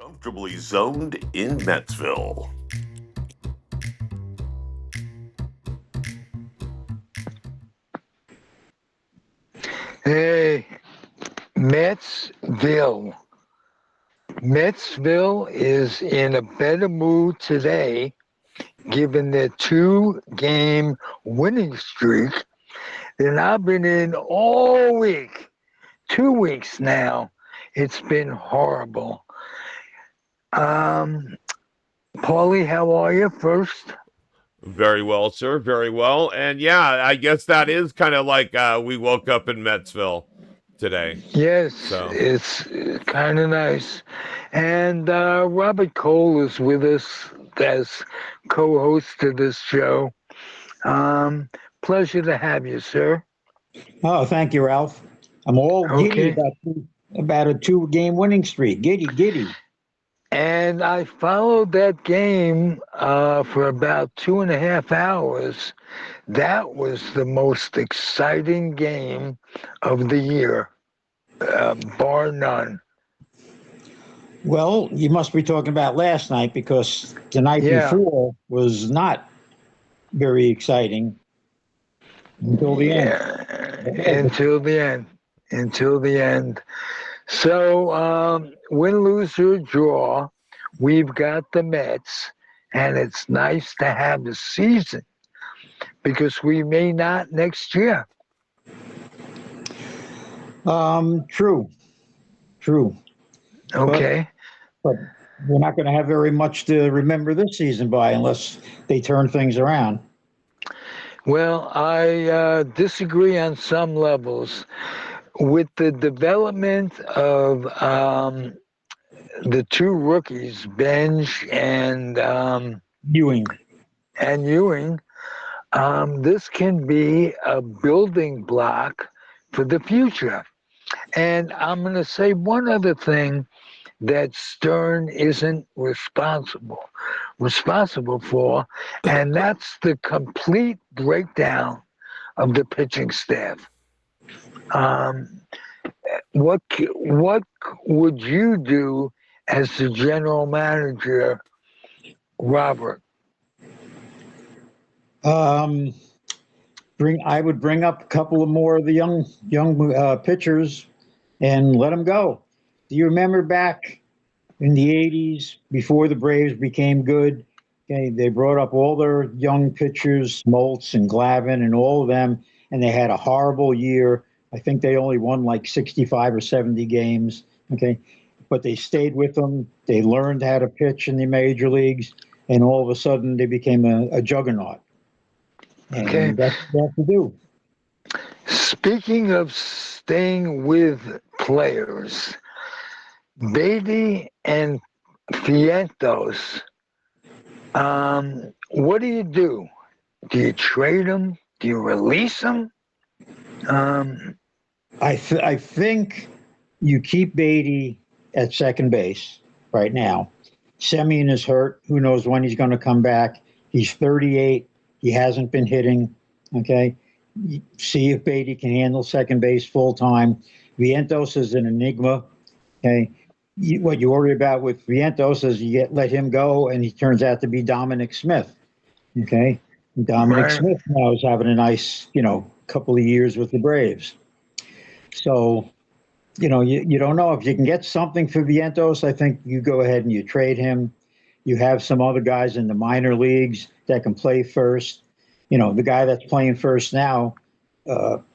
Comfortably zoned in Metsville. Hey, Metsville. Metsville is in a better mood today, given their 2-game winning streak than I've been in all week. 2 weeks now. It's been horrible. Um, Paulie, how are you first? Very well, sir. Very well. And yeah, I guess that is kind of like we woke up in Metsville today. Yes, So, it's kind of nice. And Robert Cole is with us as co-host of this show. Um, Pleasure to have you, sir. Oh, thank you, Ralph. I'm all giddy Okay. about a 2-game winning streak. Giddy, giddy. And I followed that game for about 2.5 hours. That was the most exciting game of the year, bar none. Well, you must be talking about last night because the night Yeah, before was not very exciting until the end. yeah, until the end. Until the end. So, win, lose, or draw, we've got the Mets, and it's nice to have the season because we may not next year. True, true. But Okay. but we're not going to have very much to remember this season by unless they turn things around. Well, I disagree on some levels. With the development of the two rookies, Benj Ewing. and Ewing, this can be a building block for the future. And I'm going to say one other thing that Stern isn't responsible for, and that's the complete breakdown of the pitching staff. Um, what would you do as the general manager, Robert? Um, I would bring up a couple of more of the young pitchers and let them go. Do you remember back in the 80s before the Braves became good? Okay, they brought up all their young pitchers, Smoltz and Glavine and all of them, and they had a horrible year. I think they only won like 65 or 70 games. Okay, but they stayed with them. They learned how to pitch in the major leagues, and all of a sudden they became a juggernaut. Okay. And that's what you have to do. Speaking of staying with players, Beatty and Fientos, what do you do? Do you trade them? Do you release them? Um, I think you keep Beatty at second base right now. Semien is hurt. Who knows when he's going to come back? He's 38. He hasn't been hitting. Okay. See if Beatty can handle second base full time. Vientos is an enigma. Okay. What you worry about with Vientos is let him go and he turns out to be Dominic Smith. Okay. Dominic right. Smith now is having a nice, couple of years with the Braves. So, you don't know if you can get something for Vientos. I think you go ahead and you trade him. You have some other guys in the minor leagues that can play first. The guy that's playing first now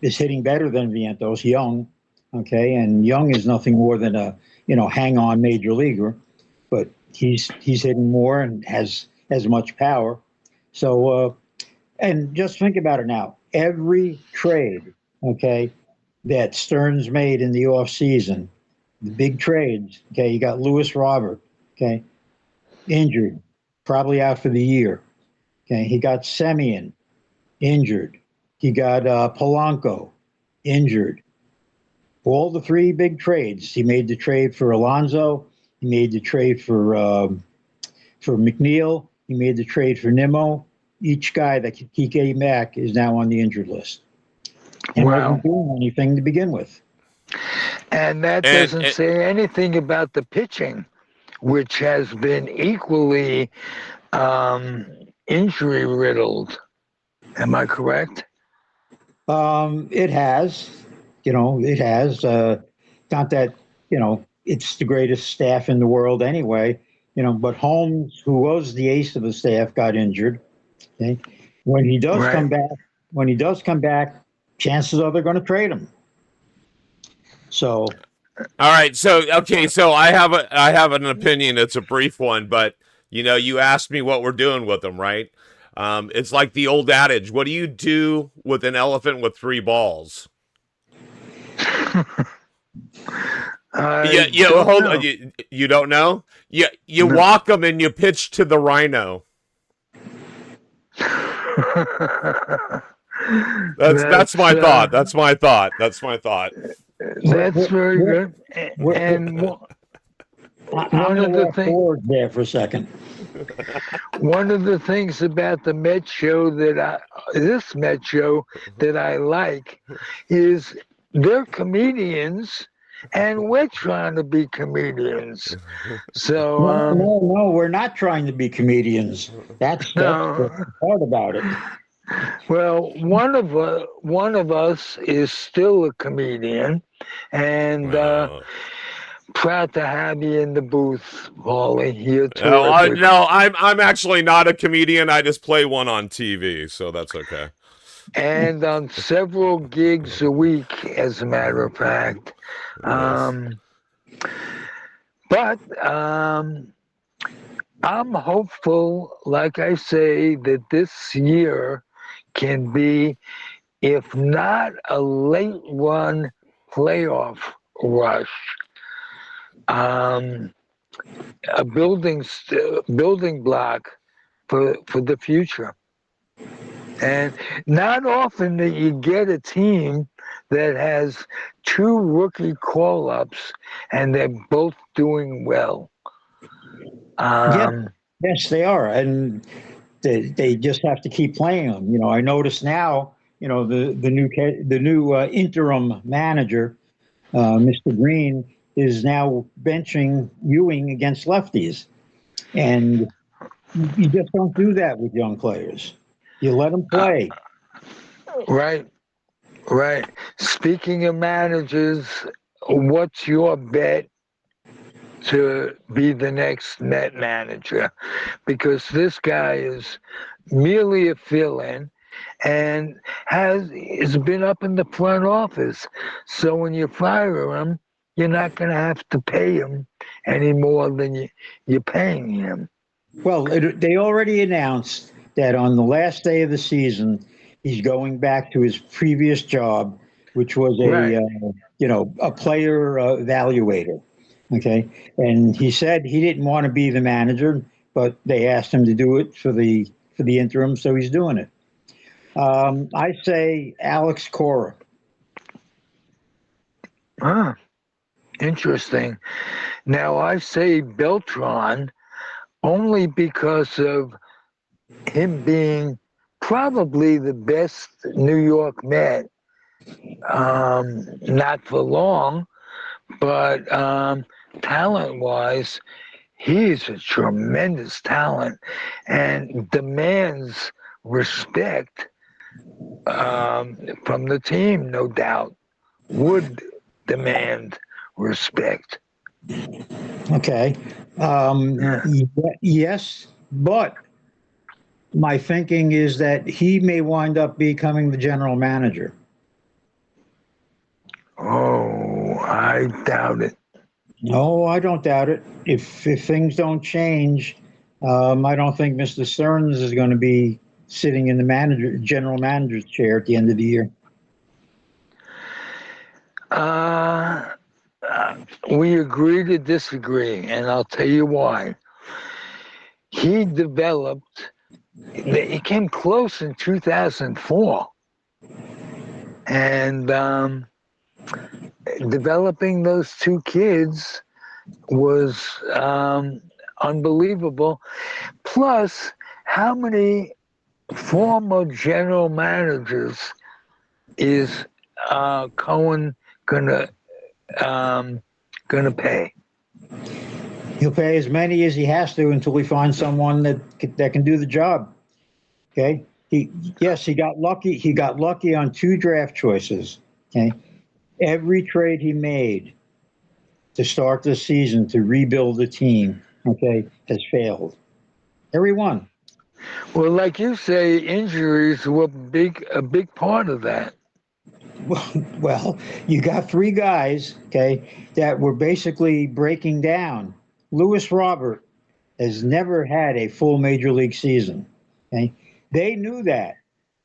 is hitting better than Vientos, Young. Okay, and Young is nothing more than a hang on major leaguer, but he's hitting more and has as much power. So, and just think about it now. Every trade, okay, that Stearns made in the offseason, the big trades, okay, you got Lewis Robert, okay, injured, probably out for the year. Okay, he got Semien, injured. He got Polanco, injured. All the three big trades. He made the trade for Alonso. He made the trade for McNeil. He made the trade for Nimmo. Each guy that he came back is now on the injured list and Wow. wasn't doing anything to begin with. And that and, doesn't and say anything about the pitching. which has been equally injury riddled. Am I correct? It has, it has. Not that, it's the greatest staff in the world anyway, but Holmes, who was the ace of the staff, got injured. Okay. When he does Right. come back, chances are they're going to trade him. So, All right, so okay, so I have an opinion. It's a brief one, but you asked me what we're doing with them, right? It's like the old adage: what do you do with an elephant with three balls? I Hold don't on, know. you don't know? You No. walk them and you pitch to the rhino. That's my thought. That's my thought. That's my thought. That's very good. And I'm one going to of the walk things, forward there for a second. one of the things about the Met show this Met show that I like is they're comedians, and we're trying to be comedians. So No, we're not trying to be comedians. That's the no. part about it. Well, one of us is still a comedian, and proud to have you in the booth, Paulie. You're terrific. No, I'm actually not a comedian. I just play one on TV, so that's okay. And on several gigs a week, as a matter of fact. Yes. But I'm hopeful, like I say, that this year can be, if not a late run playoff rush, um, a building block for the future. And not often that you get a team that has two rookie call-ups and they're both doing well. Yes, they are, and they just have to keep playing them. I notice now. The new interim manager, Mr. Green, is now benching Ewing against lefties, and you just don't do that with young players. You let them play. Right, right. Speaking of managers, what's your bet to be the next Met manager? Because this guy is merely a fill-in and has been up in the front office. So when you fire him, you're not going to have to pay him any more than you're paying him. Well, they already announced that on the last day of the season, he's going back to his previous job, which was Right. a player evaluator. Okay, and he said he didn't want to be the manager, but they asked him to do it for the interim, so he's doing it. I say Alex Cora. Ah, interesting. Now I say Beltran only because of him being probably the best New York Met. Not for long, but talent-wise, he's a tremendous talent and demands respect from the team, no doubt. Would demand respect. Okay. Yeah. Yes, but my thinking is that he may wind up becoming the general manager. Oh, I doubt it. No, I don't doubt it. If things don't change, I don't think Mr. Stearns is going to be sitting in the general manager's chair at the end of the year. We agree to disagree, and I'll tell you why. He came close in 2004, and developing those two kids was unbelievable. Plus, how many former general managers is Cohen gonna pay? He'll pay as many as he has to until he finds someone that can do the job. Okay. He got lucky. He got lucky on 2 draft choices. Okay. Every trade he made to start this season to rebuild the team, okay, has failed. Every one. Well, like you say, injuries were a big part of that. Well, you got 3 guys, okay, that were basically breaking down. Lewis Robert has never had a full major league season. Okay, they knew that.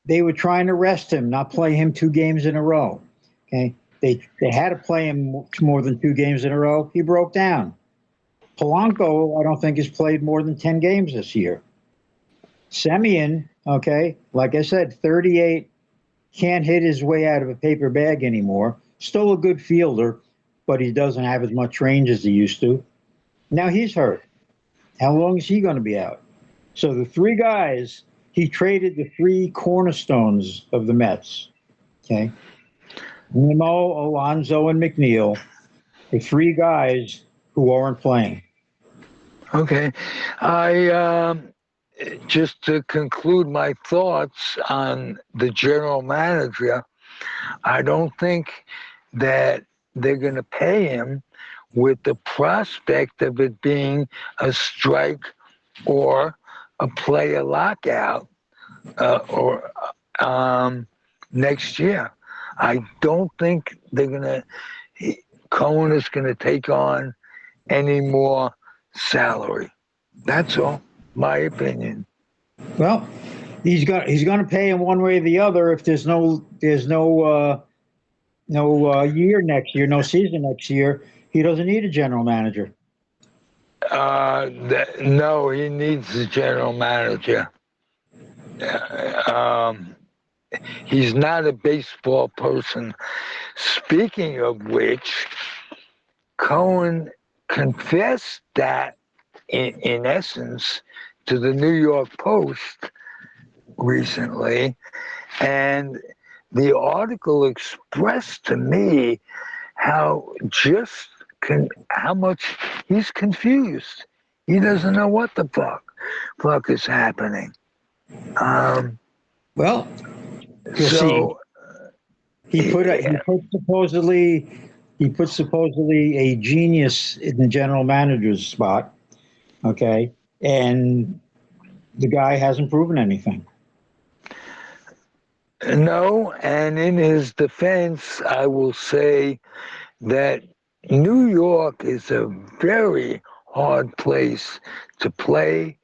They were trying to rest him, not play him 2 games in a row. Okay, they had to play him more than 2 games in a row. He broke down. Polanco, I don't think has played more than 10 games this year. Semien, okay, like I said, 38, can't hit his way out of a paper bag anymore. Still a good fielder, but he doesn't have as much range as he used to. Now he's hurt. How long is he going to be out? So the 3 guys, he traded the 3 cornerstones of the Mets. Okay. Nimmo, Alonso, and McNeil, the 3 guys who aren't playing. Okay. I just to conclude my thoughts on the general manager, I don't think that they're going to pay him with the prospect of it being a strike or a player lockout or next year. I don't think Cohen is going to take on any more salary. That's all. My opinion. Well, he's going to pay him one way or the other if there's no year next year, no season next year. He doesn't need a general manager. No, he needs a general manager. He's not a baseball person. Speaking of which, Cohen confessed that, in essence, to the New York Post recently, and the article expressed to me how much he's confused. He doesn't know what the fuck is happening. Well, you'll see. He put supposedly a genius in the general manager's spot. Okay, and the guy hasn't proven anything. No, and in his defense, I will say that New York is a very hard place to play,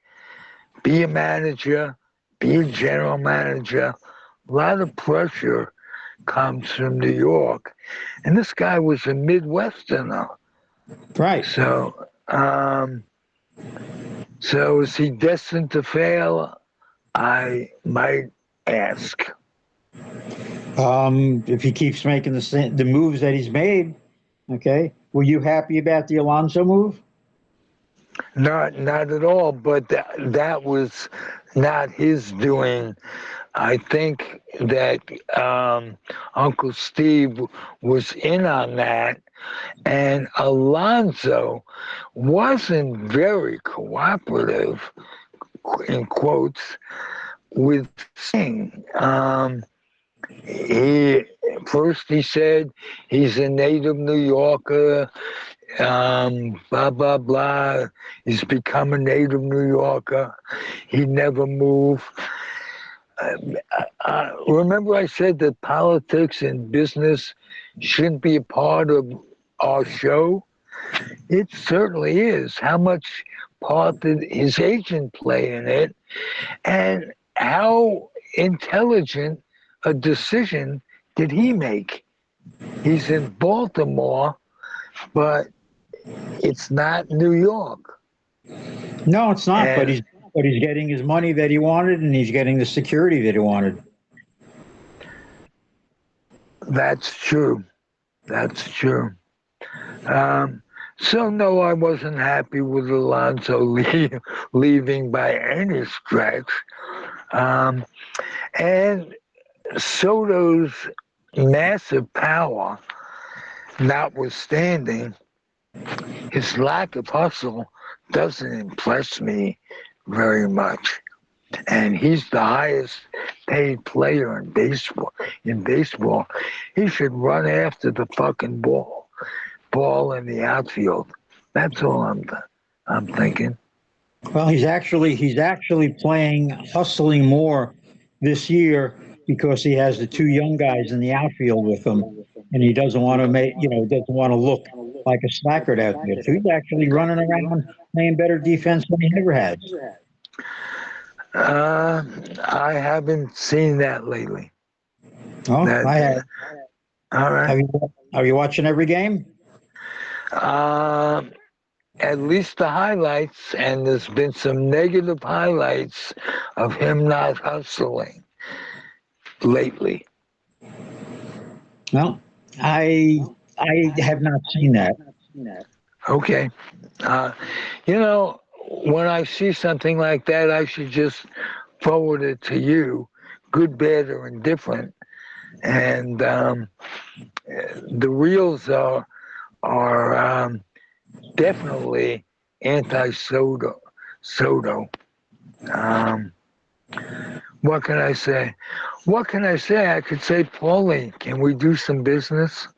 be a manager, be a general manager. A lot of pressure comes from New York. And this guy was a Midwesterner. Right. So is he destined to fail? I might ask. If he keeps making the moves that he's made, okay. Were you happy about the Alonso move? Not at all, but that was not his doing. I think that Uncle Steve was in on that, and Alonso wasn't very cooperative, in quotes, with Singh. He said he's a native New Yorker, blah, blah, blah. He's become a native New Yorker. He never moved. Remember I said that politics and business shouldn't be a part of our show? It certainly is. How much part did his agent play in it? And how intelligent a decision did he make? He's in Baltimore, but it's not New York. No, it's not. But he's getting his money that he wanted, and he's getting the security that he wanted. That's true. So no, I wasn't happy with Alonso leaving by any stretch. And Soto's massive power, notwithstanding his lack of hustle, doesn't impress me very much. And he's the highest paid player in baseball. He should run after the fucking ball in the outfield. That's all I'm thinking. Well, he's actually playing, hustling more this year because he has the two young guys in the outfield with him, and he doesn't want to doesn't want to look like a slacker out there. So he's actually running around playing better defense than he ever has. I haven't seen that lately. Oh, I have. All right. Are you watching every game? At least the highlights, and there's been some negative highlights of him not hustling lately. Well, I have not seen that. Okay. When I see something like that, I should just forward it to you, good, bad, or indifferent. And the reels are definitely anti-Soto. What can I say? I could say, Paulie, can we do some business?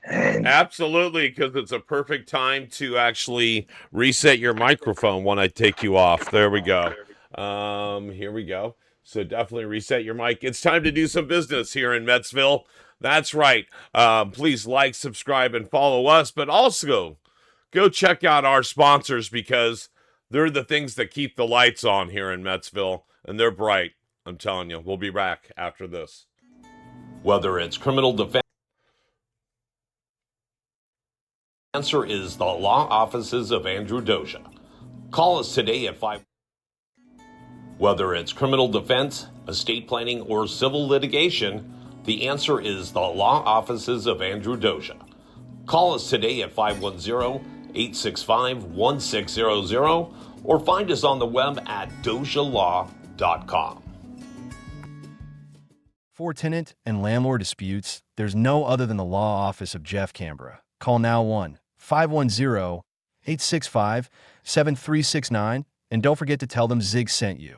And Absolutely, because it's a perfect time to actually reset your microphone when I take you off. There we go. Here we go. So definitely reset your mic. It's time to do some business here in Metsville. That's right. Please like, subscribe, and follow us, but also go check out our sponsors because they're the things that keep the lights on here in Metsville, and they're bright. I'm telling you. We'll be back after this. Whether it's criminal defense, the answer is the law offices of Andrew Doja. Call us today at 5. Whether it's criminal defense, estate planning, or civil litigation, the answer is the law offices of Andrew Doja. Call us today at 510-865-1600 or find us on the web at dojalaw.com. For tenant and landlord disputes, there's no other than the law office of Jeff Canberra. Call now 1-510-865-7369 and don't forget to tell them Zig sent you.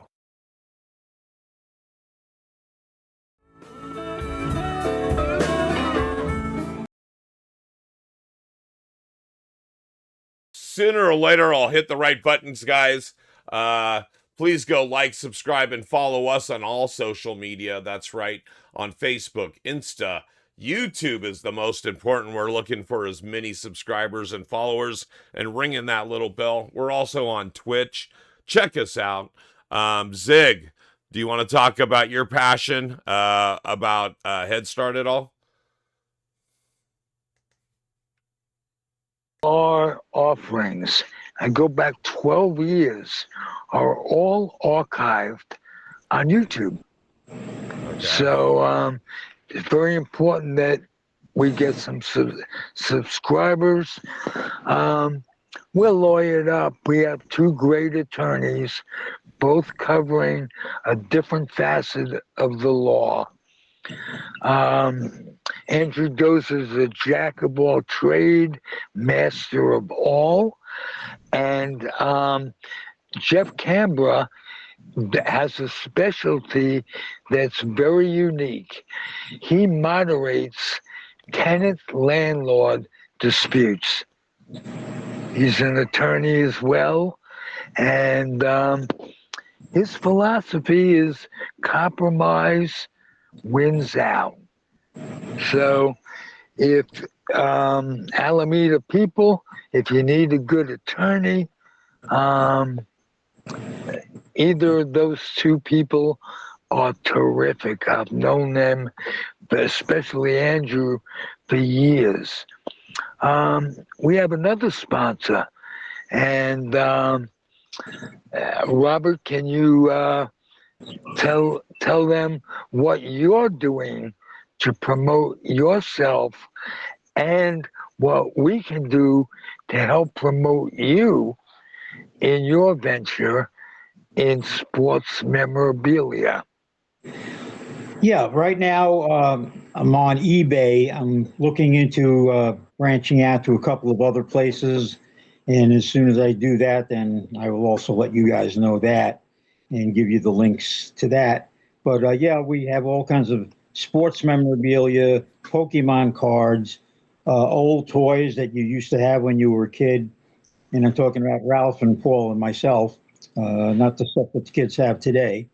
Sooner or later, I'll hit the right buttons, guys. Please go like, subscribe, and follow us on all social media. That's right, on Facebook, Insta, YouTube is the most important. We're looking for as many subscribers and followers and ringing that little bell. We're also on Twitch. Check us out. Zig, do you want to talk about your passion about Head Start at all? Our offerings, I go back 12 years, are all archived on YouTube. Okay. So it's very important that we get some subscribers. We're lawyered up. We have two great attorneys, both covering a different facet of the law. Andrew Doza is a jack of all trade, master of all, and Jeff Canberra has a specialty that's very unique. He moderates tenant-landlord disputes. He's an attorney as well, and his philosophy is compromise wins out. So if Alameda people, if you need a good attorney, either of those two people are terrific. I've known them, especially Andrew, for years. We have another sponsor, and Robert, can you tell them what you're doing to promote yourself and what we can do to help promote you in your venture in sports memorabilia? Yeah, right now I'm on eBay. I'm looking into branching out to a couple of other places And as soon as I do that, then I will also let you guys know that and give you the links to that. But yeah, we have all kinds of sports memorabilia, Pokemon cards, old toys that you used to have when you were a kid. And I'm talking about Ralph and Paul and myself, not the stuff that the kids have today.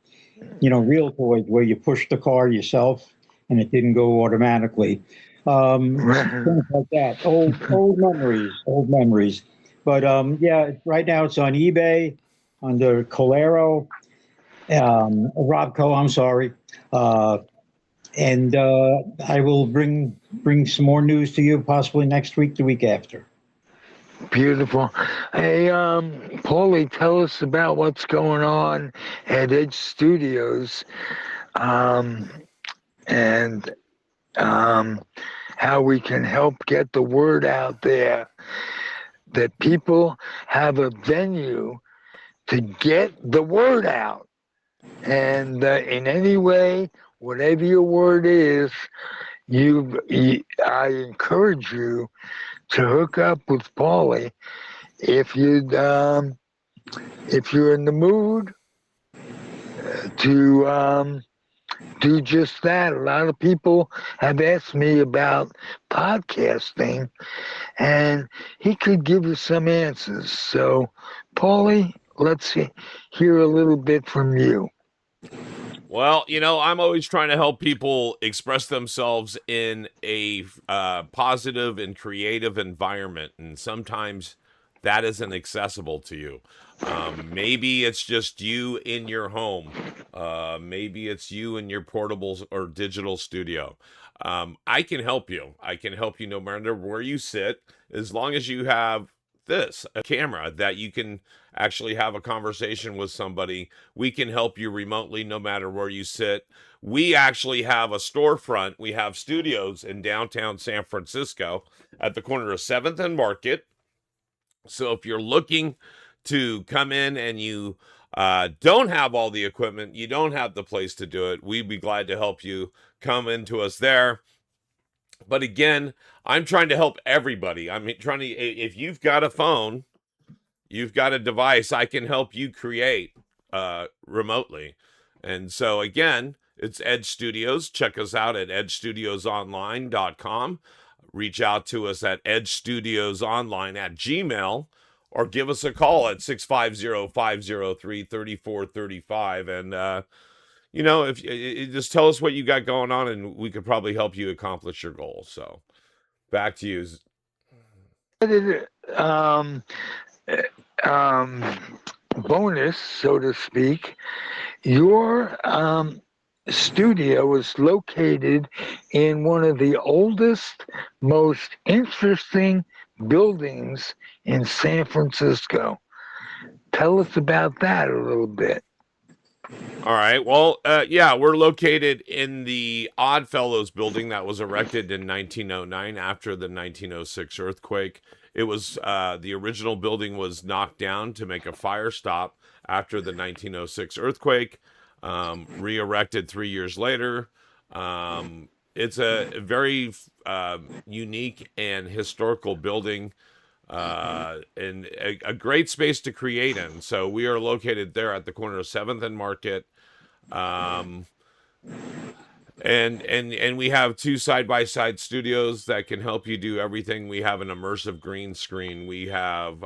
You know, real toys where you push the car yourself and it didn't go automatically. Things like that. Old memories, old memories. But yeah, right now it's on eBay under Colero, Robco. I'm sorry, and I will bring some more news to you possibly next week, the week after. Beautiful. Hey, Paulie, tell us about what's going on at Edge Studios, um, and how we can help get the word out there that people have a venue to get the word out. And in any way, whatever your word is, I encourage you to hook up with Paulie if if you're in the mood to do just that. A lot of people have asked me about podcasting, and he could give you some answers. So, Paulie, let's hear a little bit from you. Well, I'm always trying to help people express themselves in a positive and creative environment, and sometimes that isn't accessible to you. Maybe it's just you in your home. Maybe it's you in your portable or digital studio. I can help you. I can help you no matter where you sit, as long as you have a camera that you can actually have a conversation with somebody. We can help you remotely no matter where you sit. We actually have a storefront. We have studios in downtown San Francisco at the corner of 7th and Market. So if you're looking to come in and you don't have all the equipment, you don't have the place to do it, we'd be glad to help you come into us there. But again, I'm trying to help everybody. I'm trying to, if you've got a phone, you've got a device, I can help you create remotely. And so again, it's Edge Studios. Check us out at edgestudiosonline.com. Reach out to us at edgestudiosonline@gmail.com, or give us a call at 650-503-3435. And, if you just tell us what you got going on, and we could probably help you accomplish your goal. So back to you. Um, bonus, so to speak, your studio is located in one of the oldest, most interesting buildings in San Francisco. Tell us about that a little bit. All right. Well, yeah, we're located in the Oddfellows building that was erected in 1909 after the 1906 earthquake. It was the original building was knocked down to make a fire stop after the 1906 earthquake. Re-erected 3 years later. It's a very unique and historical building. And a great space to create in. So we are located there at the corner of 7th and Market. And we have 2 side-by-side studios that can help you do everything. We have an immersive green screen. We have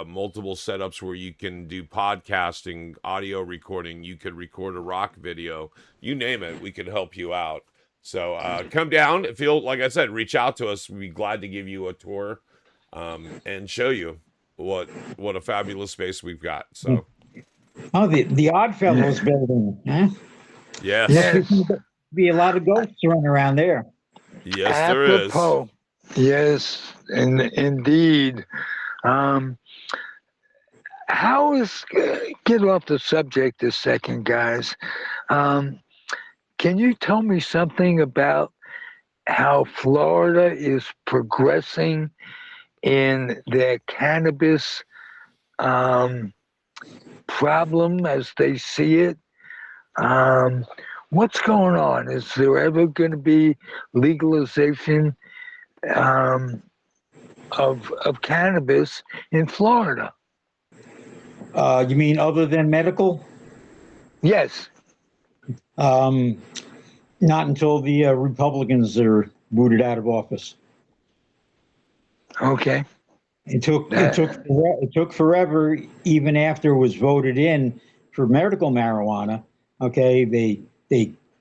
multiple setups where you can do podcasting, audio recording. You could record a rock video. You name it, we could help you out. So come down. Like I said, reach out to us. We'd be glad to give you a tour. And show you what a fabulous space we've got. So, the Oddfellows building, huh? yes, Yes. Be a lot of ghosts running around there. Yes, there is. Apropos. Yes, indeed. How is get off the subject a second, guys? Can you tell me something about how Florida is progressing in their cannabis problem as they see it? What's going on? Is there ever going to be legalization of cannabis in Florida. You mean other than medical? Yes. Not until the Republicans are booted out of office. Okay. It took forever, even after it was voted in for medical marijuana. Okay, they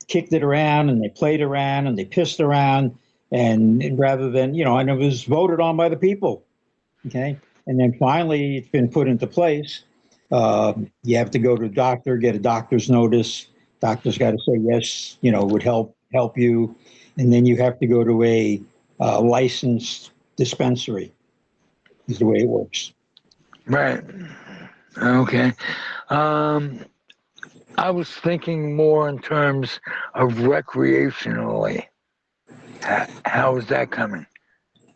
kicked it around and they played around and they pissed around, and rather than and it was voted on by the people. Okay, and then finally it's been put into place. You have to go to a doctor, get a doctor's notice. Doctor's got to say yes, would help you, and then you have to go to a licensed dispensary. Is the way it works. Right. Okay. I was thinking more in terms of recreationally. How is that coming?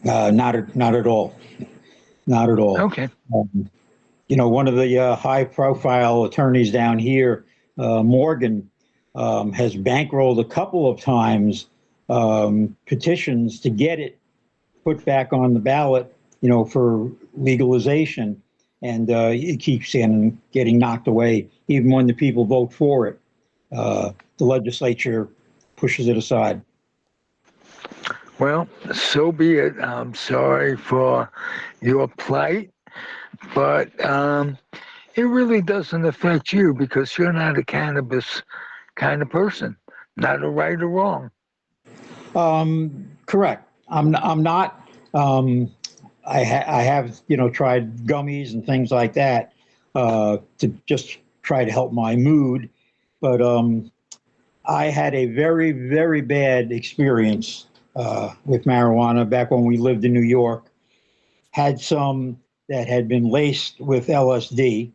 Not at all. Not at all. Okay. One of the high-profile attorneys down here, Morgan, has bankrolled a couple of times petitions to get it put back on the ballot, for legalization, and it keeps getting knocked away. Even when the people vote for it, the legislature pushes it aside. Well, so be it. I'm sorry for your plight, but it really doesn't affect you because you're not a cannabis kind of person, not a right or wrong. Correct. I'm not. I have, tried gummies and things like that to just try to help my mood. But I had a very, very bad experience with marijuana back when we lived in New York. Had some that had been laced with LSD,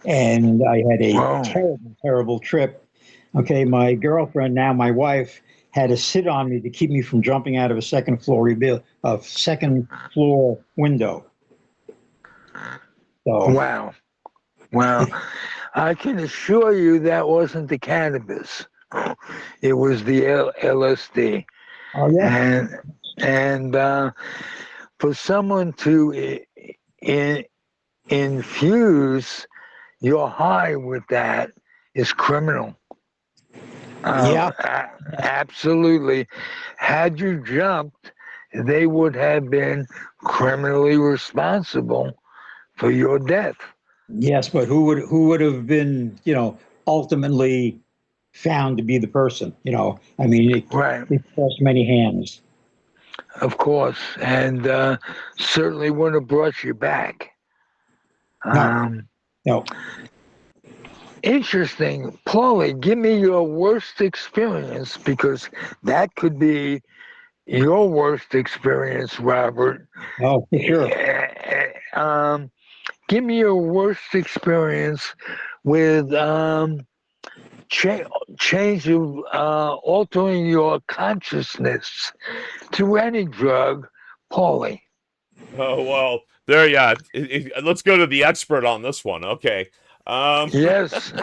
and I had a terrible, terrible trip. Okay, my girlfriend, now my wife, had to sit on me to keep me from jumping out of a second floor window. So, Wow. I can assure you that wasn't the cannabis. It was the LSD. Oh yeah. And for someone to infuse your high with that is criminal. Yeah. Absolutely. Had you jumped, they would have been criminally responsible for your death. Yes, but who would have been, ultimately found to be the person? I mean, it crossed many hands. Of course, and certainly wouldn't have brought you back. No. Interesting. Paulie, give me your worst experience because that could be your worst experience, Robert. Oh, for sure. Give me your worst experience with change of altering your consciousness to any drug, Paulie. Oh, well, there, yeah. Let's go to the expert on this one. Okay. Yes.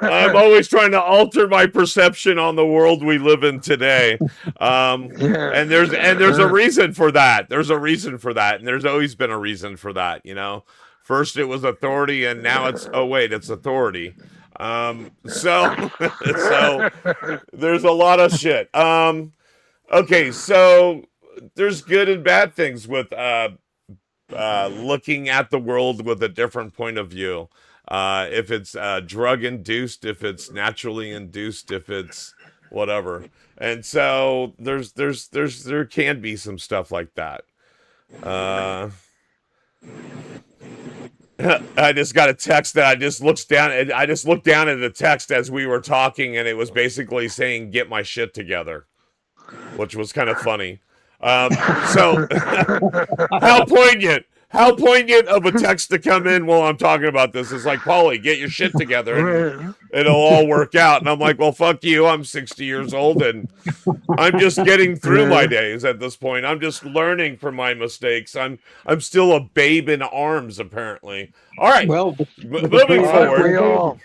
I'm always trying to alter my perception on the world we live in today. And there's a reason for that. There's a reason for that. And there's always been a reason for that, First it was authority and now it's authority. So there's a lot of shit. Okay, so there's good and bad things with looking at the world with a different point of view. If it's drug induced, if it's naturally induced, if it's whatever. And so there can be some stuff like that. I just got a text that I just looked down at the text as we were talking, and it was basically saying, "Get my shit together," which was kind of funny. So how poignant of a text to come in while I'm talking about this. It's like, Paulie, get your shit together and it'll all work out. And I'm like, well, fuck you. I'm 60 years old and I'm just getting through my days at this point. I'm just learning from my mistakes. I'm still a babe in arms, apparently. All right. Well, moving forward. We all.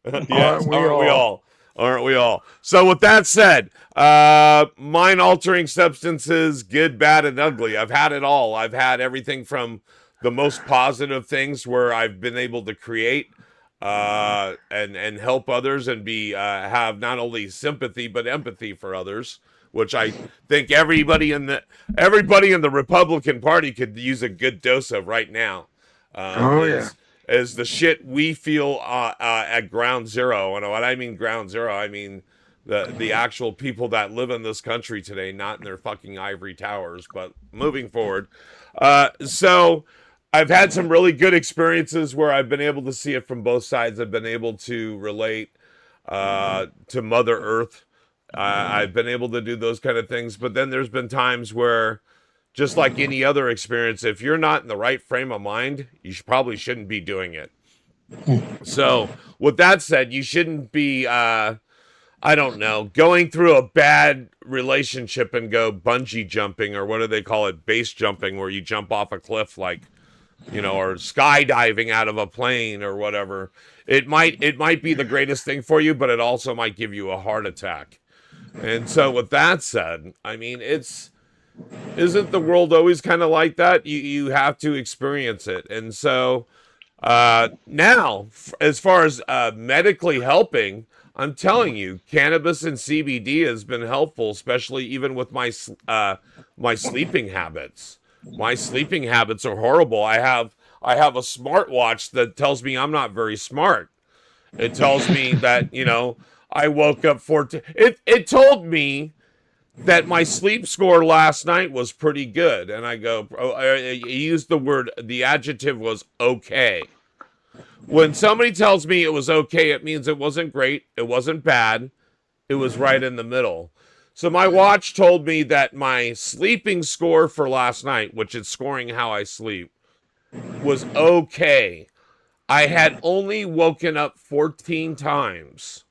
Yes, aren't we all? Aren't we all? So with that said, mind-altering substances, good, bad, and ugly. I've had it all. I've had everything from the most positive things where I've been able to create and help others and be have not only sympathy but empathy for others, which I think everybody in the Republican Party could use a good dose of right now. Oh, yeah. Is the shit we feel at ground zero. And when I mean ground zero, I mean the actual people that live in this country today, not in their fucking ivory towers. But moving forward, so I've had some really good experiences where I've been able to see it from both sides. I've been able to relate to Mother Earth. I've been able to do those kind of things. But then there's been times where, just like any other experience, if you're not in the right frame of mind, you probably shouldn't be doing it. So with that said, you shouldn't be, I don't know, going through a bad relationship and go bungee jumping, or what do they call it? Base jumping, where you jump off a cliff, like, you know, or skydiving out of a plane or whatever. It might be the greatest thing for you, but it also might give you a heart attack. And so with that said, I mean, isn't the world always kind of like that? You have to experience it. And so now, as far as medically helping, I'm telling you, cannabis and CBD has been helpful, especially even with my my sleeping habits. My sleeping habits are horrible. I have a smartwatch that tells me I'm not very smart. It tells me that, you know, I woke up it told me that my sleep score last night was pretty good. And I go, I used the adjective was okay. When somebody tells me it was okay, it means it wasn't great, it wasn't bad, it was right in the middle. So my watch told me that my sleeping score for last night, which is scoring how I sleep, was okay. I had only woken up 14 times.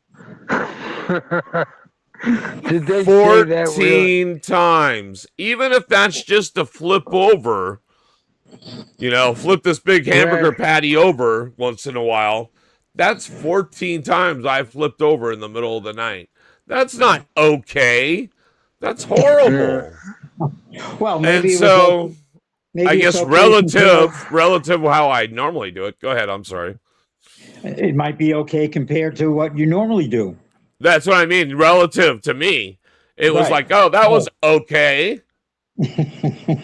Did they say that 14 times. Even if that's just to flip over, you know, flip this big hamburger patty over once in a while, that's 14 times I flipped over in the middle of the night. That's not okay. That's horrible. Well, maybe And so, okay. Maybe I guess okay relative how I normally do it. Go ahead, I'm sorry. It might be okay compared to what you normally do. That's what I mean. Relative to me, it was Right. like, oh, that was okay.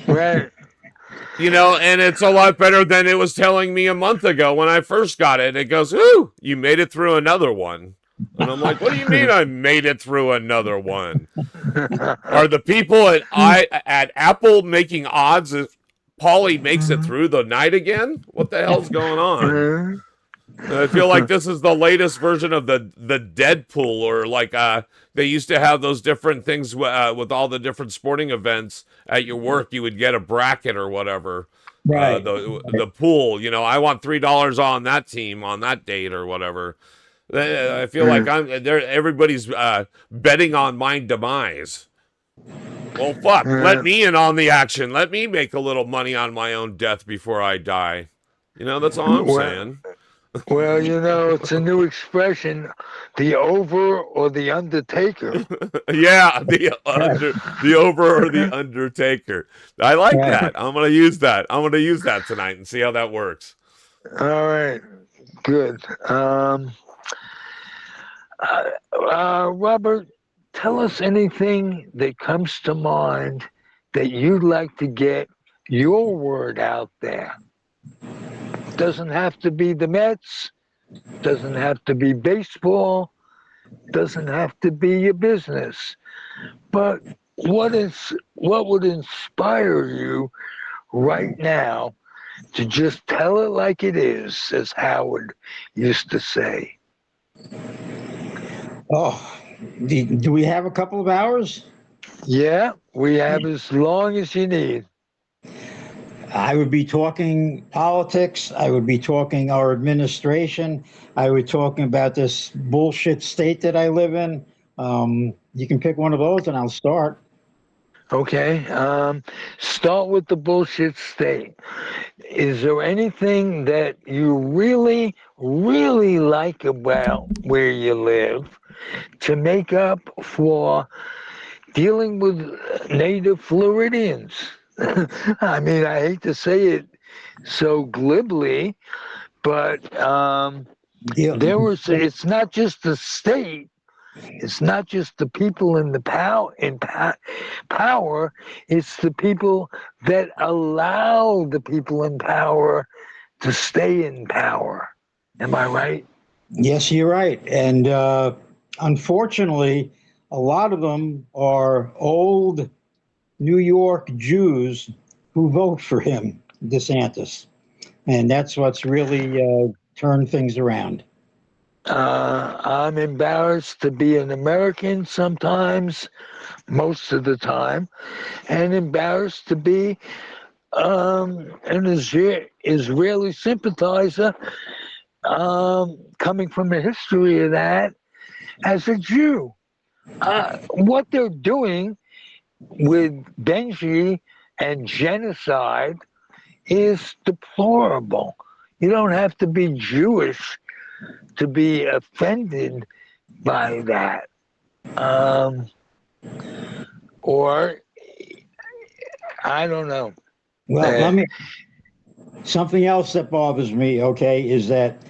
Right. You know, and it's a lot better than it was telling me a month ago when I first got it. It goes, ooh, you made it through another one. And I'm like, what do you mean I made it through another one? Are the people at Apple making odds if Pauly makes it through the night again? What the hell's going on? I feel like this is the latest version of the Deadpool, or like they used to have those different things with all the different sporting events at your work. You would get a bracket or whatever. Right. The pool, you know, I want $3 on that team on that date or whatever. I feel like everybody's betting on my demise. Well, fuck, let me in on the action. Let me make a little money on my own death before I die. You know, that's all I'm saying. Well, you know, it's a new expression, the over or the undertaker. Yeah, the over or the undertaker. I like that. I'm gonna use that. I'm gonna use that tonight and see how that works. All right, good. Robert, tell us anything that comes to mind that you'd like to get your word out there. Doesn't have to be the Mets, doesn't have to be baseball, doesn't have to be your business. But what would inspire you right now to just tell it like it is, as Howard used to say? Oh, do we have a couple of hours? Yeah, we have as long as you need. I would be talking politics. I would be talking our administration. I would be talking about this bullshit state that I live in. You can pick one of those and I'll start. Okay, start with the bullshit state. Is there anything that you really, really like about where you live to make up for dealing with native Floridians? I mean, I hate to say it so glibly, but Yeah. it's not just the state, it's not just the people in the power, it's the people that allow the people in power to stay in power. Am I right? Yes, you're right. And unfortunately, a lot of them are old New York Jews who vote for him, DeSantis. And that's what's really turned things around. I'm embarrassed to be an American sometimes, most of the time, and embarrassed to be an Israeli sympathizer, coming from a history of that as a Jew. What they're doing with Benji and genocide is deplorable. You don't have to be Jewish to be offended by that. Or, I don't know. Well, something else that bothers me, okay, is that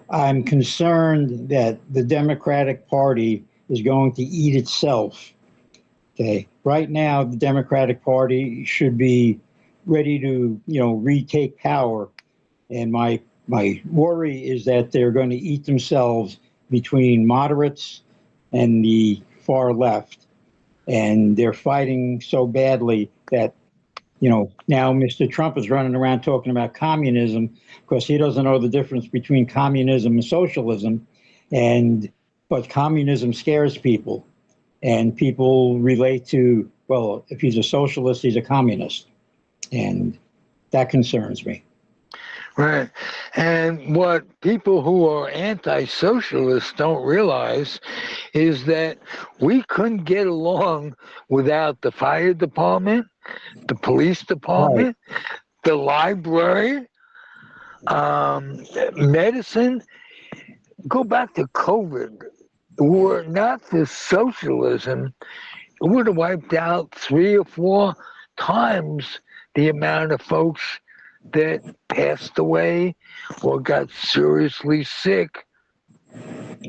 I'm concerned that the Democratic Party is going to eat itself. Okay. Right now, the Democratic Party should be ready to, retake power. And my worry is that they're going to eat themselves between moderates and the far left. And they're fighting so badly that, now Mr. Trump is running around talking about communism because he doesn't know the difference between communism and socialism. But communism scares people. And people relate to, well, if he's a socialist, he's a communist. And that concerns me. Right. And what people who are anti-socialists don't realize is that we couldn't get along without the fire department, the police Right. department, the library, medicine. Go back to COVID. Were not for socialism, it would have wiped out 3 or 4 times the amount of folks that passed away or got seriously sick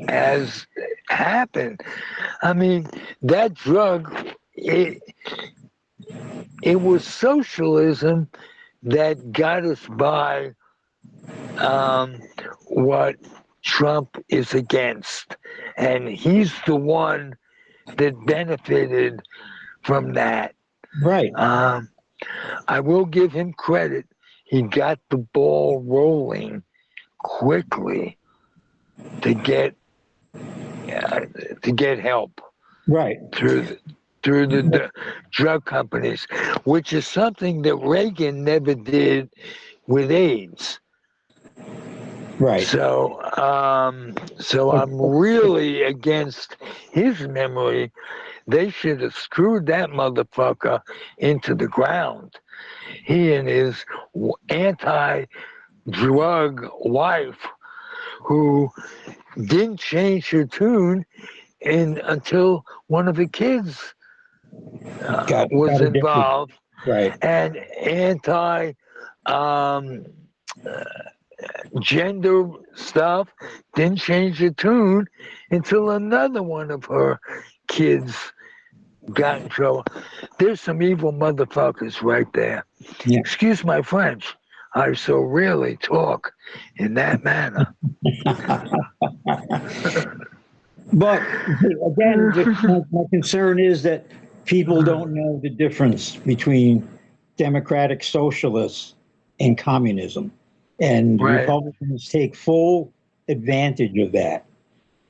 as happened. I mean, that drug, it was socialism that got us by what Trump is against. And he's the one that benefited from that. Right. I will give him credit. He got the ball rolling quickly to get help Right. through the drug companies, which is something that Reagan never did with AIDS. Right. So I'm really against his memory. They should have screwed that motherfucker into the ground. He and his anti-drug wife, who didn't change her tune until one of the kids was got addicted. involved, Right. and gender stuff didn't change the tune until another one of her kids got in trouble. There's some evil motherfuckers right there. Yeah. Excuse my French. I so rarely talk in that manner. But again, my concern is that people don't know the difference between democratic socialists and communism. And Right. Republicans take full advantage of that.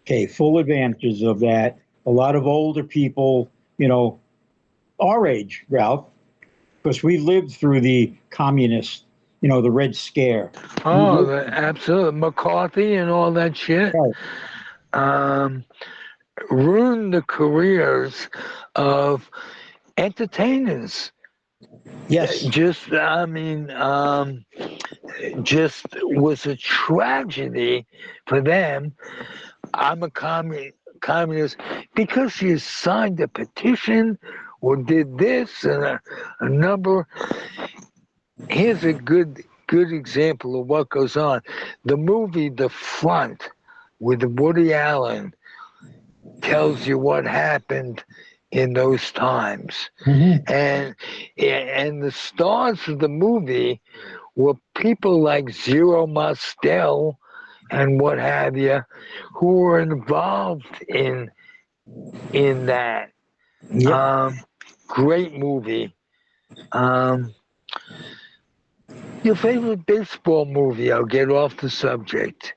Okay, full advantages of that. A lot of older people, our age, Ralph, because we lived through the communist, the Red Scare. Oh, absolutely. McCarthy and all that shit. Right. Ruined the careers of entertainers. Yes. Just, I mean, just was a tragedy for them. I'm a communist because you signed a petition or did this and a number. Here's a good example of what goes on. The movie The Front with Woody Allen tells you what happened in those times. Mhm. And the stars of the movie were people like Zero Mostel and what have you, who were involved in that. Yep. Great movie. Um, your favorite baseball movie? I'll get off the subject.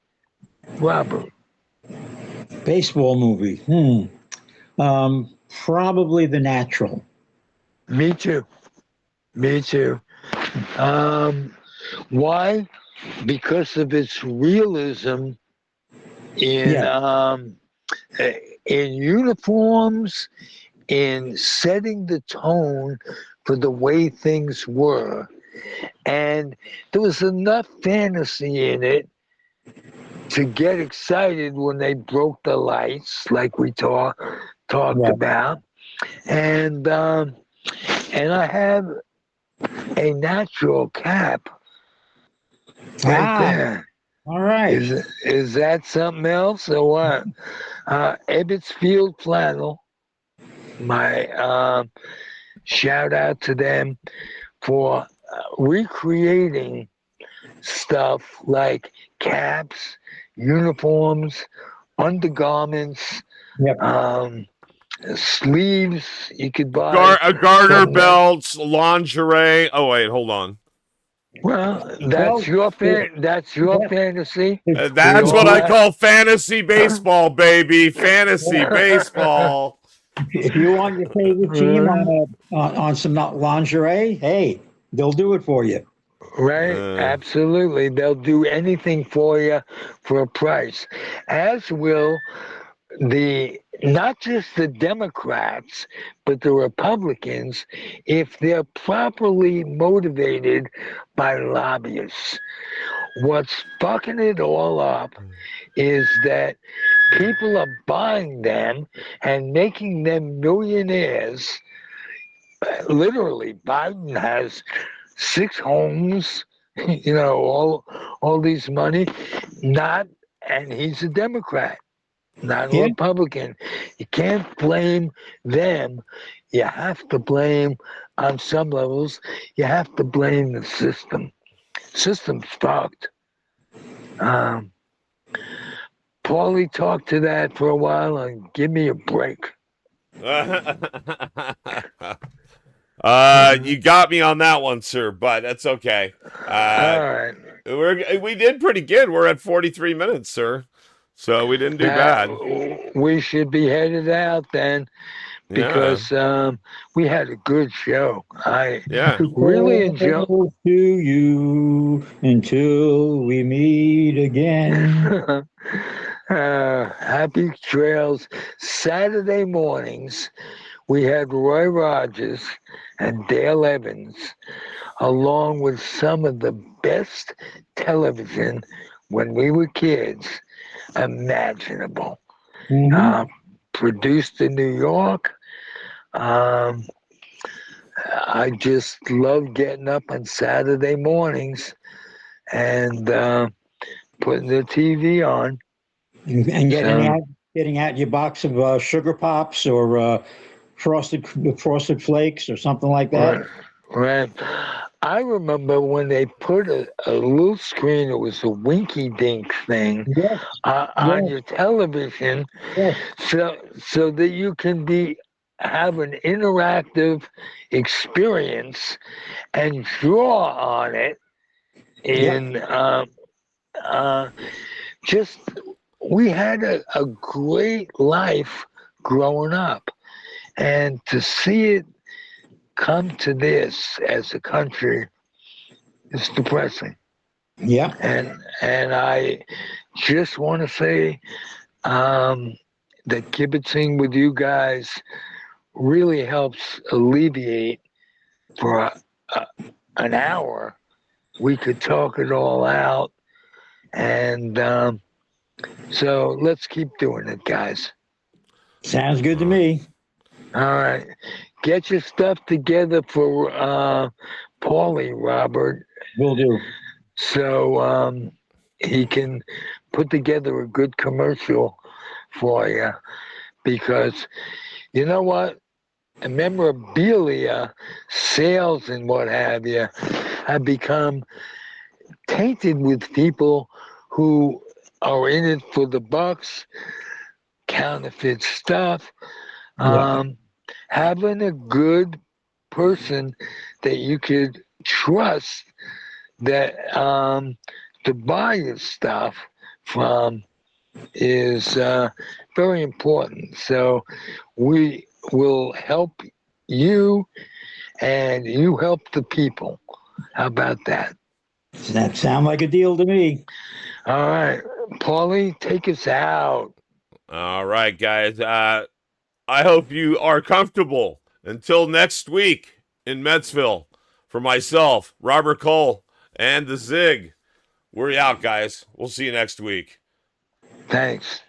Robert. Baseball movie. Probably The Natural. Me too. Me too. Um, why? Because of its realism in Yeah. in uniforms, in setting the tone for the way things were, and there was enough fantasy in it to get excited when they broke the lights, like we talked Yeah. about, and I have a natural cap right Ah, there. all right. Is that something else or what? Ebbets Field Flannel. My shout out to them for recreating stuff like caps, uniforms, undergarments, Yep. sleeves you could buy Garter from them. belts, lingerie. Oh wait, hold on. Well, Well, that's your yeah. fantasy. We That's what all I have. call fantasy baseball, baby. Fantasy baseball. If you want your favorite team on some lingerie, hey, they'll do it for you. Right, Uh, absolutely. They'll do anything for you for a price, as will the not just the Democrats, but the Republicans, if they're properly motivated by lobbyists. What's fucking it all up is that people are buying them and making them millionaires. Literally, Biden has 6 homes, all these money, not, and he's a Democrat, not a Yeah. Republican. You can't blame them. You have to blame, on some levels, you have to blame the system. System's fucked. Um, Paulie talked to that for a while and give me a break. you got me on that one, sir, but that's okay. All right. We did pretty good. We're at 43 minutes, sir. So we didn't do bad. We should be headed out then Yeah. because we had a good show. I Yeah. really enjoyed. To you until we meet again. Happy trails. Saturday mornings, we had Roy Rogers and Dale Evans, along with some of the best television when we were kids imaginable. Mm-hmm. Produced in New York. Um, I just love getting up on Saturday mornings and putting the TV on. And So, getting out your box of sugar pops or frosted flakes or something like that. right, right. I remember when they put a little screen, it was a winky dink thing Yes, on yes, your television, yes. so that you can have an interactive experience and draw on it Yep. in uh, just we had a great life growing up, and to see it come to this as a country is depressing. Yep. And I just want to say that kibitzing with you guys really helps alleviate for an hour, we could talk it all out. And so let's keep doing it, guys. Sounds good to me. All right. Get your stuff together for Paulie, Robert, Will do. so he can put together a good commercial for you. Because you know what? Memorabilia, sales, and what have you have become tainted with people who are in it for the bucks, counterfeit stuff. Yeah. Having a good person that you could trust that to buy your stuff from is very important. So we will help you and you help the people. How about that? Does that sound like a deal to me? All right. Paulie, take us out. All right, guys. I hope you are comfortable. Until next week in Metsville, for myself, Robert Cole, and the Zig, we're out, guys. We'll see you next week. Thanks.